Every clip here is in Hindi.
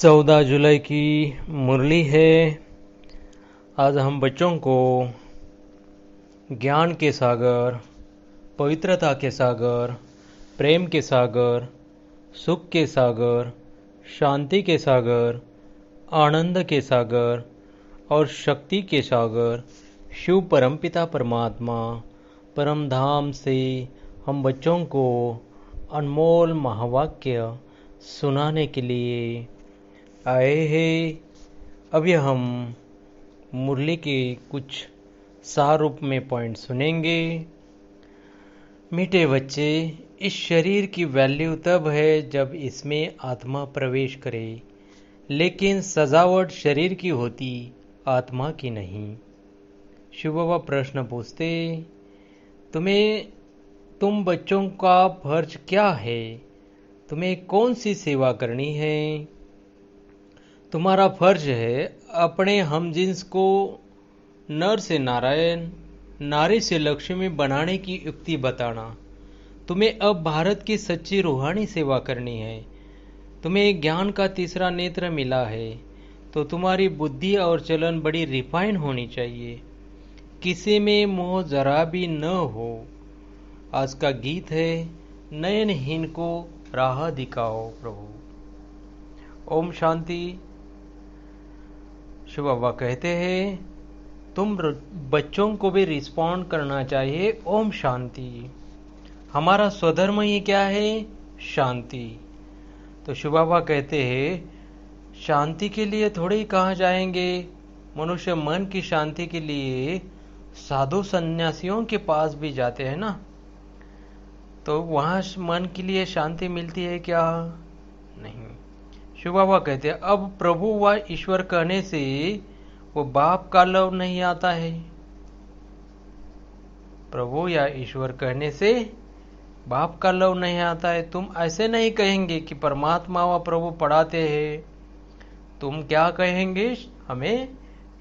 14 जुलाई की मुरली है। आज हम बच्चों को ज्ञान के सागर, पवित्रता के सागर, प्रेम के सागर, सुख के सागर, शांति के सागर, आनंद के सागर और शक्ति के सागर शिव परमपिता परमात्मा परम धाम से हम बच्चों को अनमोल महावाक्य सुनाने के लिए आए हैं। अभी हम मुरली के कुछ सार रूप में पॉइंट सुनेंगे। मीठे बच्चे, इस शरीर की वैल्यू तब है जब इसमें आत्मा प्रवेश करे, लेकिन सजावट शरीर की होती, आत्मा की नहीं। शिव बाबा प्रश्न पूछते, तुम बच्चों का फर्ज क्या है? तुम्हें कौन सी सेवा करनी है? तुम्हारा फर्ज है अपने हमजिन्स को नर से नारायण, नारी से लक्ष्मी बनाने की युक्ति बताना। तुम्हें अब भारत की सच्ची रूहानी सेवा करनी है। तुम्हें ज्ञान का तीसरा नेत्र मिला है, तो तुम्हारी बुद्धि और चलन बड़ी रिफाइन होनी चाहिए। किसी में मोह जरा भी न हो। आज का गीत है, नयनहीन को राह दिखाओ प्रभु। ओम शांति। शिव बाबा कहते हैं, तुम बच्चों को भी रिस्पॉन्ड करना चाहिए ओम शांति। हमारा स्वधर्म ही क्या है? शांति। तो शिव बाबा कहते हैं, शांति के लिए थोड़े ही कहाँ जाएंगे। मनुष्य मन की शांति के लिए साधु सन्यासियों के पास भी जाते हैं ना, तो वहाँ मन के लिए शांति मिलती है क्या? नहीं। शिव बाबा कहते हैं, अब प्रभु व ईश्वर कहने से वो बाप का लव नहीं आता है। प्रभु या ईश्वर कहने से बाप का लव नहीं आता है। तुम ऐसे नहीं कहेंगे कि परमात्मा व प्रभु पढ़ाते हैं। तुम क्या कहेंगे? हमें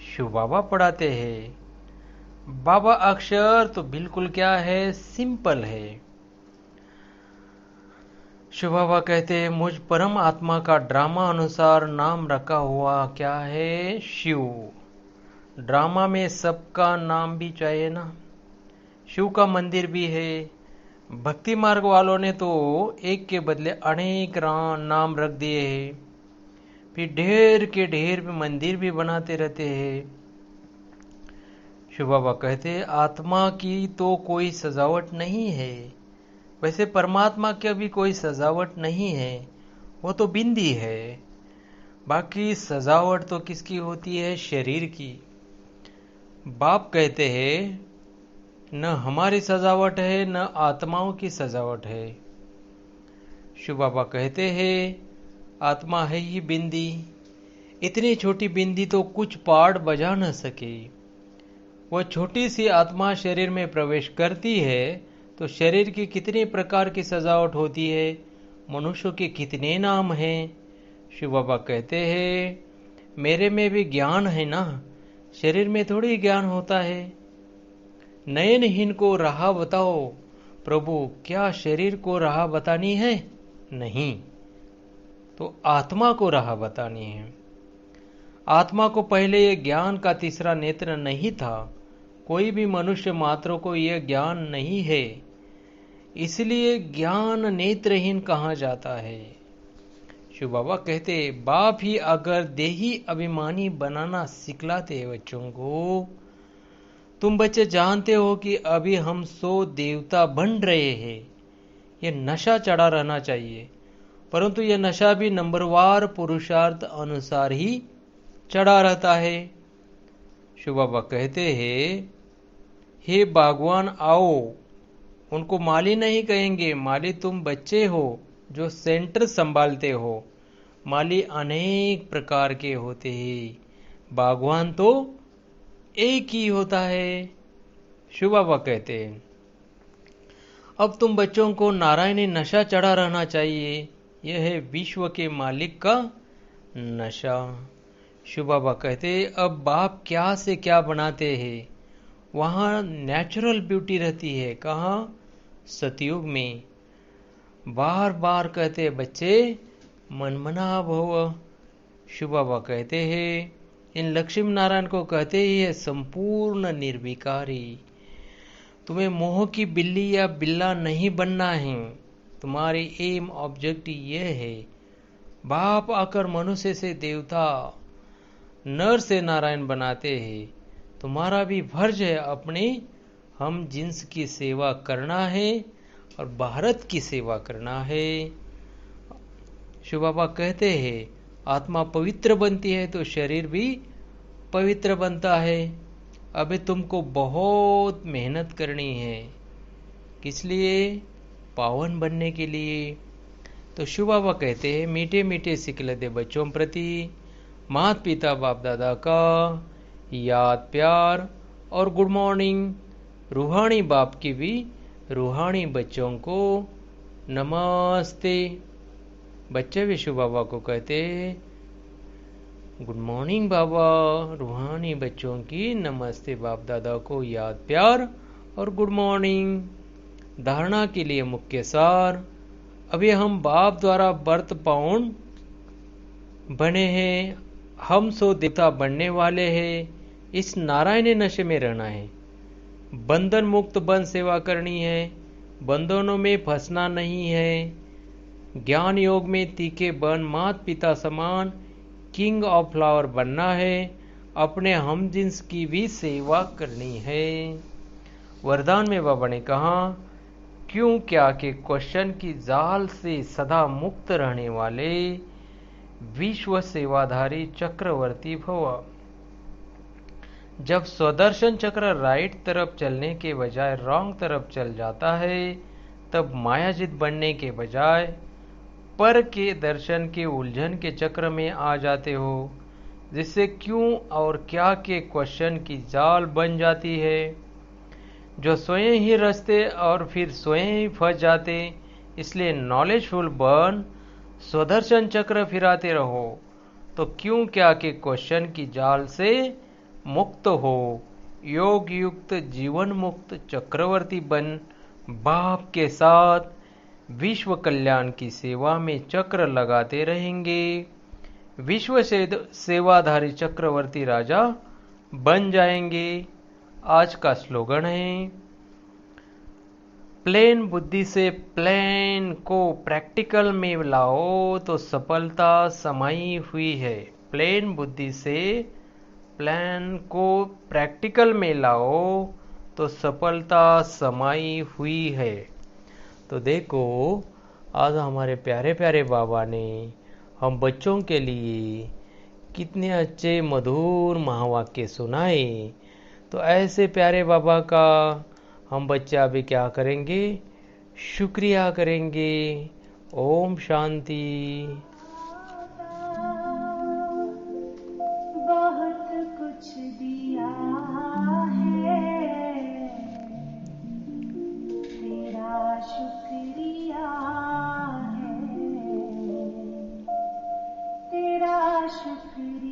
शिव बाबा पढ़ाते हैं। बाबा अक्षर तो बिल्कुल क्या है? सिंपल है। शिव बाबा कहते हैं, मुझ परम आत्मा का ड्रामा अनुसार नाम रखा हुआ क्या है? शिव। ड्रामा में सबका नाम भी चाहिए ना। शिव का मंदिर भी है। भक्ति मार्ग वालों ने तो एक के बदले अनेक नाम रख दिए हैं, फिर ढेर के ढेर मंदिर भी बनाते रहते हैं। शिव बाबा कहते हैं, आत्मा की तो कोई सजावट नहीं है। वैसे परमात्मा की भी कोई सजावट नहीं है, वो तो बिंदी है। बाकी सजावट तो किसकी होती है? शरीर की। बाप कहते हैं, न हमारी सजावट है न आत्माओं की सजावट है। शिव बाबा कहते हैं, आत्मा है ही बिंदी। इतनी छोटी बिंदी तो कुछ पार्ट बजा न सके। वह छोटी सी आत्मा शरीर में प्रवेश करती है तो शरीर की कितने प्रकार की सजावट होती है, मनुष्यों के कितने नाम हैं। शिव बाबा कहते हैं, मेरे में भी ज्ञान है ना, शरीर में थोड़ी ज्ञान होता है। नयनहीन को राह बताओ प्रभु। क्या शरीर को राह बतानी है? नहीं, तो आत्मा को राह बतानी है। आत्मा को पहले ये ज्ञान का तीसरा नेत्र नहीं था। कोई भी मनुष्य मात्र को यह ज्ञान नहीं है, इसलिए ज्ञान नेत्रहीन कहा जाता है। शिव बाबा कहते, बाप ही अगर देही अभिमानी बनाना सिखलाते बच्चों को। तुम बच्चे जानते हो कि अभी हम 100 देवता बन रहे हैं। यह नशा चढ़ा रहना चाहिए, परंतु यह नशा भी नंबरवार पुरुषार्थ अनुसार ही चढ़ा रहता है। शिव बाबा कहते हैं, हे भगवान आओ। उनको माली नहीं कहेंगे, माली तुम बच्चे हो जो सेंटर संभालते हो। माली अनेक प्रकार के होते हैं, भगवान तो एक ही होता है। शिव बाबा कहते हैं, अब तुम बच्चों को नारायणी नशा चढ़ा रहना चाहिए। यह है विश्व के मालिक का नशा। शिव बाबा कहते, अब बाप क्या से क्या बनाते हैं, वहाँ नेचुरल ब्यूटी रहती है। कहाँ? सतयुग में। बार बार कहते बच्चे, मनमना भव, शिव बाबा कहते हैं, इन लक्ष्मी नारायण को कहते ही है संपूर्ण निर्विकारी। तुम्हें मोह की बिल्ली या बिल्ला नहीं बनना है। तुम्हारी एम ऑब्जेक्टिव यह है, बाप आकर मनुष्य से देवता, नर से नारायण बनाते हैं। तुम्हारा भी फर्ज है अपने हम जिन्स की सेवा करना है और भारत की सेवा करना है। शिव बाबा कहते हैं, आत्मा पवित्र बनती है तो शरीर भी पवित्र बनता है। अभी तुमको बहुत मेहनत करनी है। किस लिए? पावन बनने के लिए। तो शिव बाबा कहते हैं, मीठे मीठे सिखलते बच्चों प्रति माता पिता बाप दादा का याद प्यार और गुड मॉर्निंग। रूहानी बाप की भी रूहानी बच्चों को नमस्ते। बच्चे भी शिव बाबा को कहते हैं, गुड मॉर्निंग बाबा। रूहानी बच्चों की नमस्ते बाप दादा को याद प्यार और गुड मॉर्निंग। धारणा के लिए मुख्य सार, अभी हम बाप द्वारा बर्थ बाउंड बने हैं। हम सो देवता बनने वाले हैं। इस नारायणी नशे में रहना है। बंधन मुक्त बन सेवा करनी है। बंधनों में फंसना नहीं है। ज्ञान योग में तीखे बन मात पिता समान किंग ऑफ फ्लावर बनना है। अपने हम जिन्स की भी सेवा करनी है। वरदान में बाबा ने कहा, क्यों क्या के क्वेश्चन की जाल से सदा मुक्त रहने वाले विश्व सेवाधारी चक्रवर्ती भव। जब स्वदर्शन चक्र राइट तरफ चलने के बजाय रॉन्ग तरफ चल जाता है, तब मायाजित बनने के बजाय पर के दर्शन के उलझन के चक्र में आ जाते हो, जिससे क्यों और क्या के क्वेश्चन की जाल बन जाती है, जो स्वयं ही रचते और फिर स्वयं ही फंस जाते। इसलिए नॉलेजफुल बन स्वदर्शन चक्र फिराते रहो, तो क्यों क्या के क्वेश्चन की जाल से मुक्त हो। योग युक्त जीवन मुक्त चक्रवर्ती बन बाप के साथ विश्व कल्याण की सेवा में चक्र लगाते रहेंगे। विश्व से सेवाधारी चक्रवर्ती राजा बन जाएंगे। आज का स्लोगन है, प्लेन बुद्धि से प्लान को प्रैक्टिकल में लाओ तो सफलता समाई हुई है। प्लेन बुद्धि से प्लान को प्रैक्टिकल में लाओ तो सफलता समाई हुई है। तो देखो, आज हमारे प्यारे प्यारे बाबा ने हम बच्चों के लिए कितने अच्छे मधुर महावाक्य सुनाए। तो ऐसे प्यारे बाबा का हम बच्चे अभी क्या करेंगे? शुक्रिया करेंगे। ओम शांति। बहुत कुछ दिया है, तेरा शुक्रिया है, तेरा शुक्रिया।